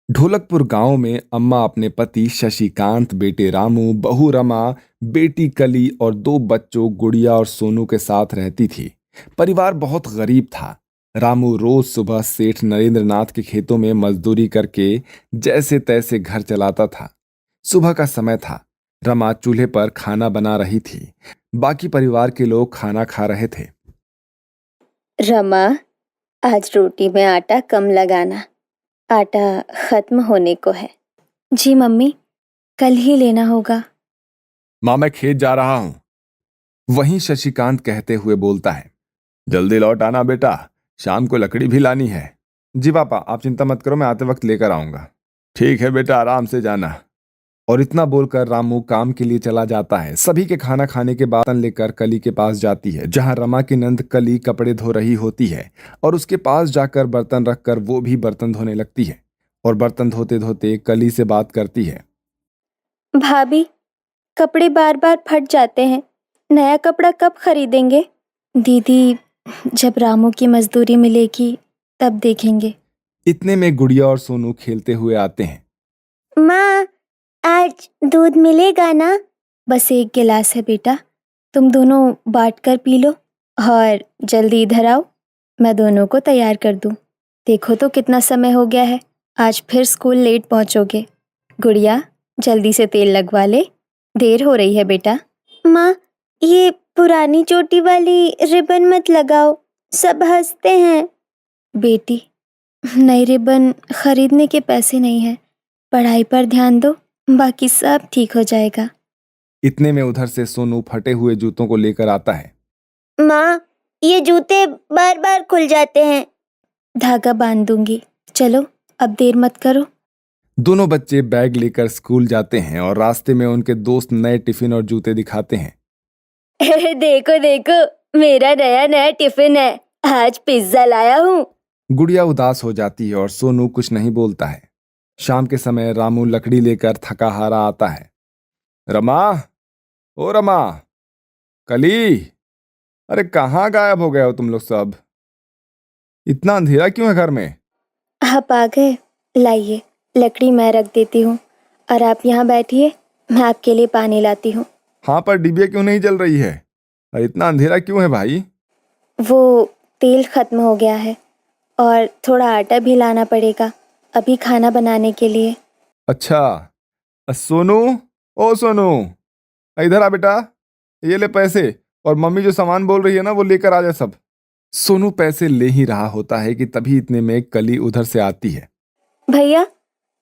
ढोलकपुर गांव में अम्मा अपने पति शशिकांत, बेटे रामू, बहू रमा, बेटी कली और दो बच्चों गुड़िया और सोनू के साथ रहती थी। परिवार बहुत गरीब था। रामू रोज सुबह सेठ नरेंद्र नाथ के खेतों में मजदूरी करके जैसे तैसे घर चलाता था। सुबह का समय था। रमा चूल्हे पर खाना बना रही थी। बाकी परिवार के लोग खाना खा रहे थे। रमा, आज रोटी में आटा कम लगाना, आटा खत्म होने को है। जी मम्मी, कल ही लेना होगा। माँ, मैं खेत जा रहा हूं, वहीं शशिकांत कहते हुए बोलता है। जल्दी लौट आना बेटा, शाम को लकड़ी भी लानी है। जी पापा, आप चिंता मत करो, मैं आते वक्त लेकर आऊंगा। ठीक है बेटा, आराम से जाना। और इतना बोलकर रामू काम के लिए चला जाता है। सभी के खाना खाने के बाद बर्तन लेकर कली के पास जाती है, जहां रमा की नंद कली कपड़े धो रही होती है। और उसके पास जाकर बर्तन रखकर वो भी बर्तन धोने लगती है। और बर्तन धोते धोते कली से बात करती है। भाभी, कपड़े बार बार फट जाते हैं, नया कपड़ा कब खरीदेंगे? दीदी, जब रामू की मजदूरी मिलेगी तब देखेंगे। इतने में गुड़िया और सोनू खेलते हुए आते हैं। माँ, आज दूध मिलेगा ना? बस एक गिलास है बेटा, तुम दोनों बांट कर पी लो। और जल्दी इधर आओ, मैं दोनों को तैयार कर दूं। देखो तो कितना समय हो गया है, आज फिर स्कूल लेट पहुंचोगे। गुड़िया, जल्दी से तेल लगवा ले, देर हो रही है बेटा। माँ, ये पुरानी चोटी वाली रिबन मत लगाओ, सब हंसते हैं। बेटी, नई रिबन खरीदने के पैसे नहीं है, पढ़ाई पर ध्यान दो, बाकी सब ठीक हो जाएगा। इतने में उधर से सोनू फटे हुए जूतों को लेकर आता है। माँ, ये जूते बार बार खुल जाते हैं। धागा बांध दूंगी, चलो अब देर मत करो। दोनों बच्चे बैग लेकर स्कूल जाते हैं और रास्ते में उनके दोस्त नए टिफिन और जूते दिखाते हैं। देखो देखो, मेरा नया नया टिफिन है, आज पिज्जा लाया हूँ। गुड़िया उदास हो जाती है और सोनू कुछ नहीं बोलता है। शाम के समय रामू लकड़ी लेकर थका हारा आता है। रमा, ओ रमा, कली, अरे कहाँ गायब हो गए हो तुम लोग सब? इतना अंधेरा क्यों है घर में? आप आ गए, लाइए लकड़ी मैं रख देती हूँ, और आप यहाँ बैठिए, मैं आपके लिए पानी लाती हूँ। हाँ, पर डिबिया क्यों नहीं जल रही है? और इतना अंधेरा क्यों है भाई? वो तेल खत्म हो गया है, और थोड़ा आटा भी लाना पड़ेगा अभी खाना बनाने के लिए। अच्छा, सोनू, ओ सोनू, इधर आ बेटा, ये ले पैसे। और मम्मी जो सामान बोल रही है ना, वो लेकर आ जा सब। सोनू पैसे ले ही रहा होता है कि तभी इतने में कली उधर से आती है। भैया,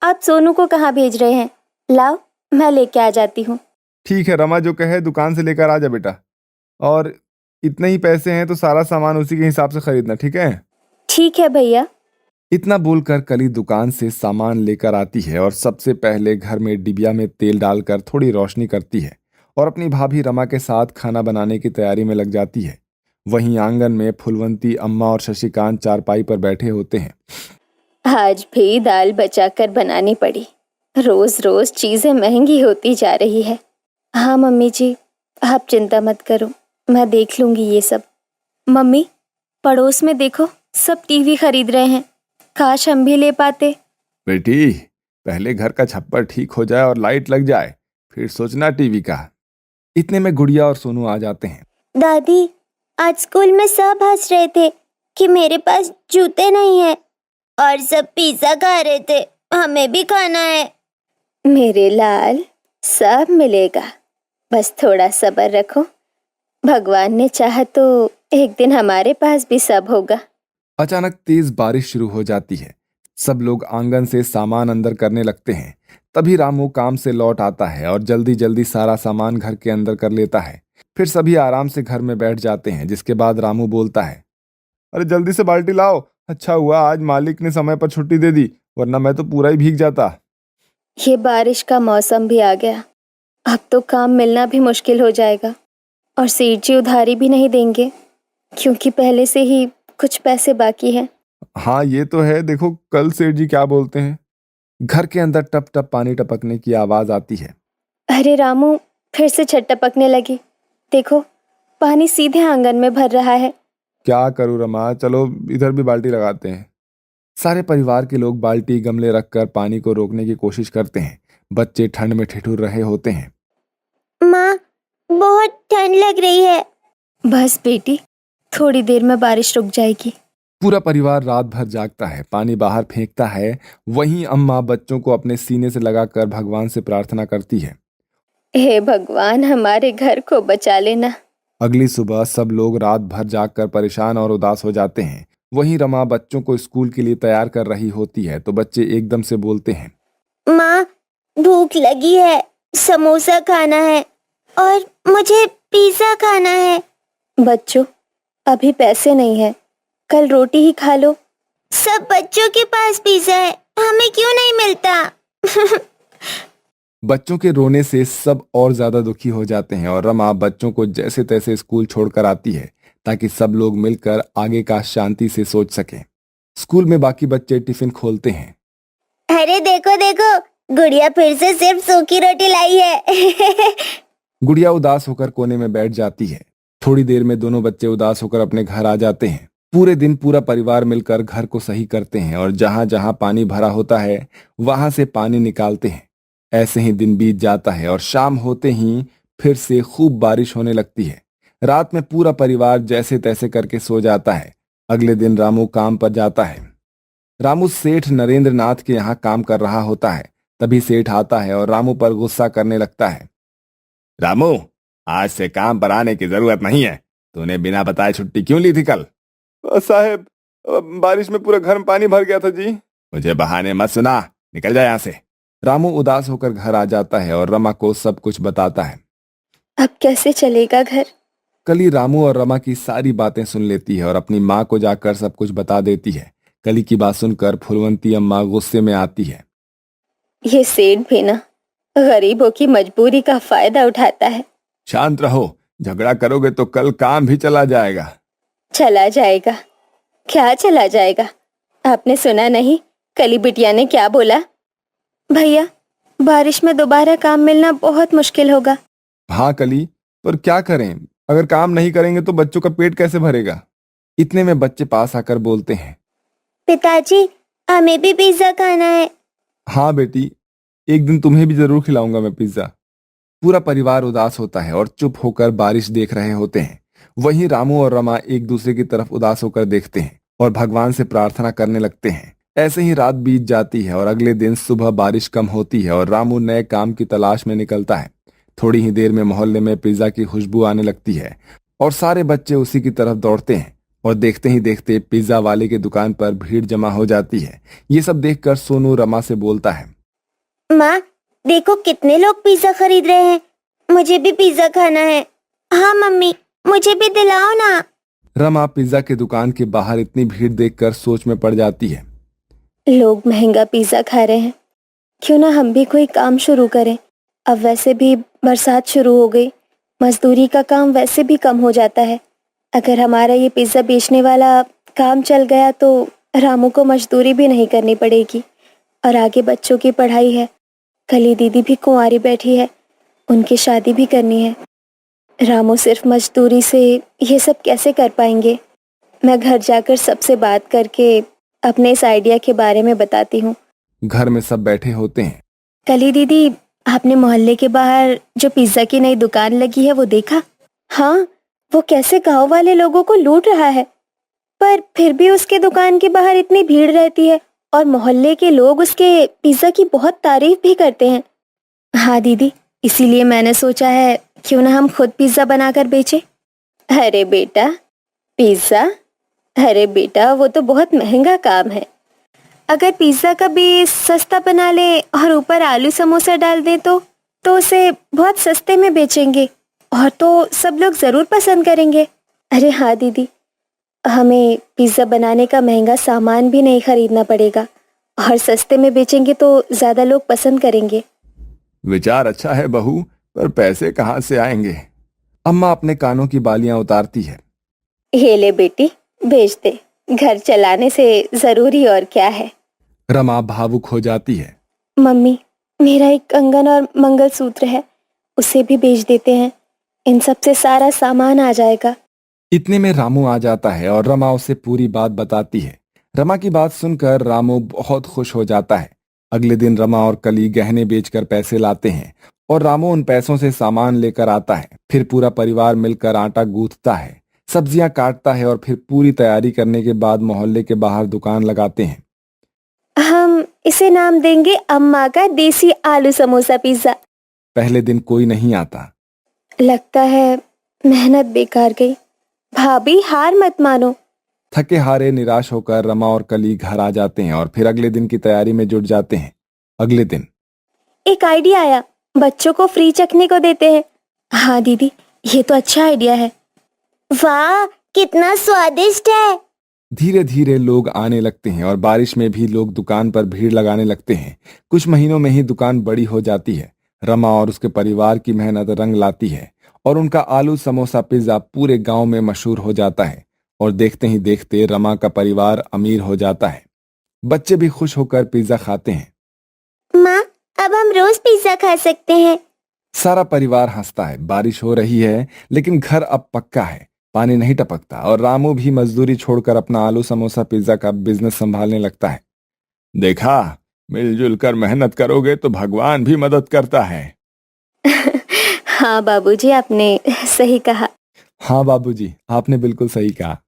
आप सोनू को कहाँ भेज रहे हैं? लाओ, मैं लेके आ जाती हूँ। ठीक है, रमा जो कहे दुकान से लेकर आ जा बेटा। और इतने ही पैसे हैं तो सारा सामान उसी के हिसाब से खरीदना, ठीक है? ठीक है भैया। इतना बोलकर कली दुकान से सामान लेकर आती है और सबसे पहले घर में डिबिया में तेल डालकर थोड़ी रोशनी करती है और अपनी भाभी रमा के साथ खाना बनाने की तैयारी में लग जाती है। वहीं आंगन में फुलवंती, अम्मा और शशिकांत चारपाई पर बैठे होते हैं। आज भी दाल बचाकर बनानी पड़ी, रोज रोज चीजें महंगी होती जा रही है। हाँ मम्मी जी, आप चिंता मत करो, मैं देख लूंगी ये सब। मम्मी, पड़ोस में देखो, सब टीवी खरीद रहे हैं, काश हम भी ले पाते। बेटी, पहले घर का छप्पर ठीक हो जाए और लाइट लग जाए, फिर सोचना टीवी का। इतने में गुड़िया और सोनू आ जाते हैं। दादी, आज स्कूल में सब हंस रहे थे कि मेरे पास जूते नहीं है, और सब पिज्जा खा रहे थे, हमें भी खाना है। मेरे लाल, सब मिलेगा, बस थोड़ा सब्र रखो, भगवान ने चाहा तो एक दिन हमारे पास भी सब होगा। अचानक तेज बारिश शुरू हो जाती है। सब लोग आंगन से सामान अंदर करने लगते हैं। तभी रामू काम से लौट आता है और जल्दी जल्दी सारा सामान घर के अंदर कर लेता है। फिर सभी आराम से घर में बैठ जाते हैं, जिसके बाद रामू बोलता है। अरे जल्दी से बाल्टी लाओ, अच्छा हुआ आज मालिक ने समय पर छुट्टी दे दी, वरना मैं तो पूरा ही भीग जाता। ये बारिश का मौसम भी आ गया, अब तो काम मिलना भी मुश्किल हो जाएगा, और सेठ जी उधारी भी नहीं देंगे, क्योंकि पहले से ही कुछ पैसे बाकी हैं। हाँ ये तो है, देखो कल सेठ जी क्या बोलते हैं। घर के अंदर टप टप पानी टपकने की आवाज आती है। अरे रामू, फिर से छत टपकने लगी, देखो पानी सीधे आंगन में भर रहा है। क्या करूँ रमा, चलो इधर भी बाल्टी लगाते हैं। सारे परिवार के लोग बाल्टी गमले रखकर पानी को रोकने की कोशिश करते हैं। बच्चे ठंड में ठिठुर रहे होते हैं। माँ, बहुत ठंड लग रही है। बस बेटी, थोड़ी देर में बारिश रुक जाएगी। पूरा परिवार रात भर जागता है, पानी बाहर फेंकता है। वहीं अम्मा बच्चों को अपने सीने से लगाकर भगवान से प्रार्थना करती है। हे भगवान, हमारे घर को बचा लेना। अगली सुबह सब लोग रात भर जागकर परेशान और उदास हो जाते हैं। वहीं रमा बच्चों को स्कूल के लिए तैयार कर रही होती है तो बच्चे एकदम से बोलते हैं, माँ, भूख लगी है, समोसा खाना है और मुझे पिज्जा खाना है। बच्चों, अभी पैसे नहीं है, कल रोटी ही खा लो। सब बच्चों के पास पिज्जा है, हमें क्यों नहीं मिलता? बच्चों के रोने से सब और ज्यादा दुखी हो जाते हैं और रमा बच्चों को जैसे तैसे स्कूल छोड़कर आती है ताकि सब लोग मिलकर आगे का शांति से सोच सकें। स्कूल में बाकी बच्चे टिफिन खोलते हैं। अरे देखो देखो, गुड़िया फिर से सिर्फ सूखी रोटी लाई है। गुड़िया उदास होकर कोने में बैठ जाती है। थोड़ी देर में दोनों बच्चे उदास होकर अपने घर आ जाते हैं। पूरे दिन पूरा परिवार मिलकर घर को सही करते हैं और जहां जहां पानी भरा होता है वहां से पानी निकालते हैं। ऐसे ही दिन बीत जाता है और शाम होते ही फिर से खूब बारिश होने लगती है। रात में पूरा परिवार जैसे तैसे करके सो जाता है। अगले दिन रामू काम पर जाता है। रामू सेठ नरेंद्र नाथ के यहाँ काम कर रहा होता है। तभी सेठ आता है और रामू पर गुस्सा करने लगता है। रामू, आज से काम पर आने की जरूरत नहीं है। तूने बिना बताए छुट्टी क्यों ली थी कल? साहब, बारिश में पूरा घर में पानी भर गया था जी। मुझे बहाने मत सुना, निकल जा यहाँ से। रामू उदास होकर घर आ जाता है और रमा को सब कुछ बताता है। अब कैसे चलेगा घर? कली रामू और रमा की सारी बातें सुन लेती है और अपनी माँ को जाकर सब कुछ बता देती है। कली की बात सुनकर फुलवंती अम्मा गुस्से में आती है। ये सेठ भी ना गरीबों की मजबूरी का फायदा उठाता है। शांत रहो, झगड़ा करोगे तो कल काम भी चला जाएगा। चला जाएगा? क्या चला जाएगा? आपने सुना नहीं कली बिटिया ने क्या बोला? भैया, बारिश में दोबारा काम मिलना बहुत मुश्किल होगा। हाँ कली, पर क्या करें, अगर काम नहीं करेंगे तो बच्चों का पेट कैसे भरेगा? इतने में बच्चे पास आकर बोलते हैं, पिताजी, हमें भी पिज्जा खाना है। हाँ बेटी, एक दिन तुम्हें भी जरूर खिलाऊंगा मैं पिज्जा। पूरा परिवार उदास होता है और चुप होकर बारिश देख रहे होते हैं। वहीं रामू और रमा एक दूसरे की तरफ उदास होकर देखते हैं और भगवान से प्रार्थना करने लगते हैं। ऐसे ही रात बीत जाती है और अगले दिन सुबह बारिश कम होती है और रामू नए काम की तलाश में निकलता है। थोड़ी ही देर में मोहल्ले में पिज्जा की खुशबू आने लगती है और सारे बच्चे उसी की तरफ दौड़ते हैं और देखते ही देखते पिज्जा वाले की दुकान पर भीड़ जमा हो जाती है। ये सब देखकर सोनू रमा से बोलता है, माँ, देखो कितने लोग पिज्जा खरीद रहे हैं, मुझे भी पिज्जा खाना है। हाँ मम्मी, मुझे भी दिलाओ ना। रमा पिज्जा की दुकान के बाहर इतनी भीड़ देखकर सोच में पड़ जाती है। लोग महंगा पिज्जा खा रहे हैं, क्यों ना हम भी कोई काम शुरू करें। अब वैसे भी बरसात शुरू हो गई, मजदूरी का काम वैसे भी कम हो जाता है। अगर हमारा ये पिज्ज़ा बेचने वाला काम चल गया तो रामू को मजदूरी भी नहीं करनी पड़ेगी और आगे बच्चों की पढ़ाई है। कली दीदी भी कुंवारी बैठी है, उनकी शादी भी करनी है। रामू सिर्फ मजदूरी से ये सब कैसे कर पाएंगे? मैं घर जाकर सबसे बात करके अपने इस आइडिया के बारे में बताती हूँ। घर में सब बैठे होते हैं। कली दीदी, आपने मोहल्ले के बाहर जो पिज्ज़ा की नई दुकान लगी है वो देखा? हाँ, वो कैसे गांव वाले लोगों को लूट रहा है, पर फिर भी उसके दुकान के बाहर इतनी भीड़ रहती है और मोहल्ले के लोग उसके पिज्ज़ा की बहुत तारीफ भी करते हैं। हाँ दीदी, इसीलिए मैंने सोचा है क्यों ना हम खुद पिज्ज़ा बनाकर बेचें। अरे बेटा, पिज्ज़ा? अरे बेटा, वो तो बहुत महंगा काम है। अगर पिज्ज़ा का बेस सस्ता बना ले और ऊपर आलू समोसा डाल दें तो उसे बहुत सस्ते में बेचेंगे और तो सब लोग ज़रूर पसंद करेंगे। अरे हाँ दीदी, हमें पिज़्ज़ा बनाने का महंगा सामान भी नहीं खरीदना पड़ेगा और सस्ते में बेचेंगे तो ज़्यादा लोग पसंद करेंगे। विचार अच्छा है बहू, पर पैसे कहाँ से आएंगे? अम्मा अपने कानों की बालियां उतारती है। ये ले बेटी, बेच दे, घर चलाने से ज़रूरी और क्या है। रमा भावुक हो जाती है। मम्मी, मेरा एक कंगन और मंगलसूत्र है, उसे भी बेच देते हैं, इन सब से सारा सामान आ जाएगा। इतने में रामू आ जाता है और रमा उसे पूरी बात बताती है। रमा की बात सुनकर रामू बहुत खुश हो जाता है। अगले दिन रमा और कली गहने बेचकर पैसे लाते हैं और रामू उन पैसों से सामान लेकर आता है। फिर पूरा परिवार मिलकर आटा गूंथता है, सब्जियां काटता है और फिर पूरी तैयारी करने के बाद मोहल्ले के बाहर दुकान लगाते हैं। हम इसे नाम देंगे अम्मा का देसी आलू समोसा पिज्जा। पहले दिन कोई नहीं आता। लगता है मेहनत बेकार गई। भाभी हार मत मानो। थके हारे निराश होकर रमा और कली घर आ जाते हैं और फिर अगले दिन की तैयारी में जुट जाते हैं। अगले दिन एक आइडिया आया, बच्चों को फ्री चखने को देते हैं। हाँ दीदी, ये तो अच्छा आइडिया है। वाह, कितना स्वादिष्ट है। धीरे धीरे लोग आने लगते हैं और बारिश में भी लोग दुकान पर भीड़ लगाने लगते हैं। कुछ महीनों में ही दुकान बड़ी हो जाती है। रमा और उसके परिवार की मेहनत रंग लाती है और उनका आलू समोसा पिज्जा पूरे गांव में मशहूर हो जाता है। और देखते ही देखते रमा का परिवार अमीर हो जाता है। बच्चे भी खुश होकर पिज्जा खाते हैं। माँ, अब हम रोज पिज्जा खा सकते हैं। सारा परिवार हंसता है। बारिश हो रही है लेकिन घर अब पक्का है, पानी नहीं टपकता और रामू भी मजदूरी छोड़कर अपना आलू समोसा पिज्जा का बिजनेस संभालने लगता है। देखा, मिलजुल कर मेहनत करोगे तो भगवान भी मदद करता है। हाँ बाबूजी, आपने सही कहा। हाँ बाबूजी, आपने बिल्कुल सही कहा।